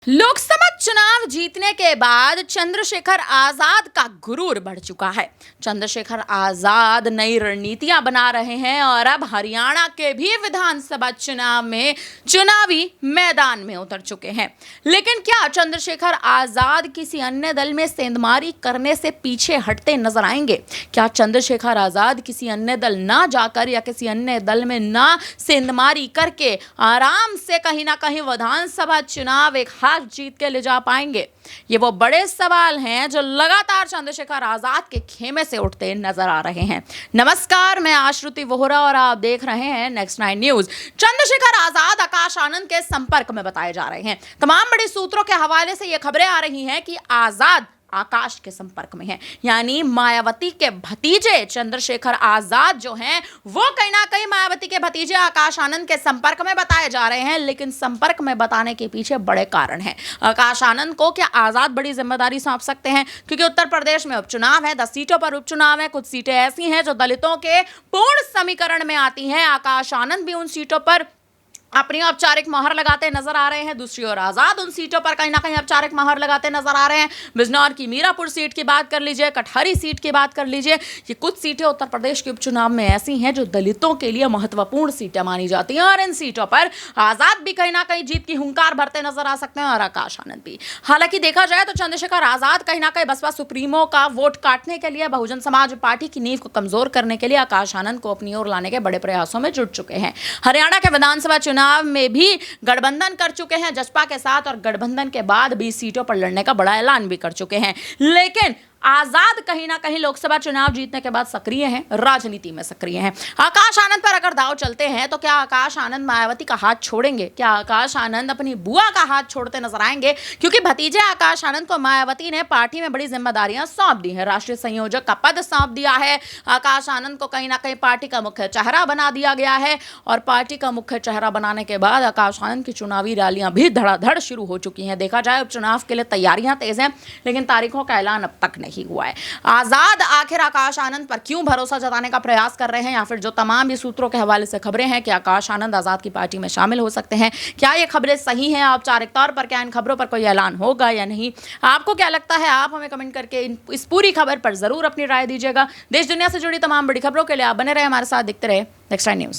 लोकसभा चुनाव जीतने के बाद चंद्रशेखर आजाद का गुरूर बढ़ चुका है। चंद्रशेखर आजाद नई रणनीतियां बना रहे हैं और अब हरियाणा के भी विधानसभा चुनाव में चुनावी मैदान में उतर चुके हैं। लेकिन क्या चंद्रशेखर आजाद किसी अन्य दल में सेंधमारी करने से पीछे हटते नजर आएंगे? क्या चंद्रशेखर आजाद किसी अन्य दल ना जाकर या किसी अन्य दल में ना सेंधमारी करके आराम से कहीं ना कहीं विधानसभा चुनाव एक जीत के ले जा पाएंगे? ये वो बड़े सवाल हैं जो लगातार चंद्रशेखर आजाद के खेमे से उठते नजर आ रहे हैं। नमस्कार, मैं आश्रुति वोहरा और आप देख रहे हैं नेक्स्ट 9 न्यूज। चंद्रशेखर आजाद आकाश आनंद के संपर्क में बताए जा रहे हैं। तमाम बड़े सूत्रों के हवाले से ये खबरें आ रही हैं कि आजाद आकाश के संपर्क में है, यानी मायावती के भतीजे चंद्रशेखर आजाद जो हैं वो कहीं ना कहीं मायावती के भतीजे आकाश आनंद के संपर्क में बताए जा रहे हैं। लेकिन संपर्क में बताने के पीछे बड़े कारण हैं। आकाश आनंद को क्या आजाद बड़ी जिम्मेदारी सौंप सकते हैं? क्योंकि उत्तर प्रदेश में उपचुनाव है, 10 सीटों पर उपचुनाव है। कुछ सीटें ऐसी हैं जो दलितों के पूर्ण समीकरण में आती हैं। आकाश आनंद भी उन सीटों पर अपनी औपचारिक मोहर लगाते नजर आ रहे हैं। दूसरी ओर आजाद उन सीटों पर कहीं ना कहीं औपचारिक मोहर लगाते नजर आ रहे हैं। बिजनौर की मीरापुर सीट की बात कर लीजिए, कटहरी सीट की बात कर लीजिए, ये कुछ सीटें उत्तर प्रदेश के उपचुनाव में ऐसी हैं जो दलितों के लिए महत्वपूर्ण सीटें मानी जाती हैं और इन सीटों पर आजाद भी कहीं ना कहीं जीत की हुंकार भरते नजर आ सकते हैं और आकाश आनंद भी। हालांकि देखा जाए तो चंद्रशेखर आजाद कहीं ना कहीं बसपा सुप्रीमो का वोट काटने के लिए, बहुजन समाज पार्टी की नींव को कमजोर करने के लिए आकाश आनंद को अपनी ओर लाने के बड़े प्रयासों में जुट चुके हैं। हरियाणा के विधानसभा चुनाव में भी गठबंधन कर चुके हैं जसपा के साथ और गठबंधन के बाद 20 सीटों पर लड़ने का बड़ा ऐलान भी कर चुके हैं। लेकिन आजाद कहीं ना कहीं लोकसभा चुनाव जीतने के बाद सक्रिय हैं, राजनीति में सक्रिय हैं। आकाश आनंद पर अगर दांव चलते हैं तो क्या आकाश आनंद मायावती का हाथ छोड़ेंगे? क्या आकाश आनंद अपनी बुआ का हाथ छोड़ते नजर आएंगे? क्योंकि भतीजे आकाश आनंद को मायावती ने पार्टी में बड़ी जिम्मेदारियां सौंप दी हैं। राष्ट्रीय संयोजक का पद सौंप दिया है। आकाश आनंद को कहीं ना कहीं पार्टी का मुख्य चेहरा बना दिया गया है और पार्टी का मुख्य चेहरा बनाने के बाद आकाश आनंद की चुनावी रैलियां भी धड़ाधड़ शुरू हो चुकी हैं। देखा जाए उपचुनाव के लिए तैयारियां तेज हैं, लेकिन तारीखों का ऐलान अब तक नहीं हुआ है। आजाद आखिर आकाश आनंद पर क्यों भरोसा जताने का प्रयास कर रहे हैं, या फिर जो तमाम भी सूत्रों के हवाले से खबरें हैं कि आकाश आनंद आजाद की पार्टी में शामिल हो सकते हैं, क्या ये खबरें सही हैं औपचारिक तौर पर? क्या इन खबरों पर कोई ऐलान होगा या नहीं? आपको क्या लगता है? आप हमें कमेंट करके इस पूरी खबर पर जरूर अपनी राय दीजिएगा। देश दुनिया से जुड़ी तमाम बड़ी खबरों के लिए आप बने रहे हमारे साथ, दिखते रहे नेक्स्ट 9 न्यूज।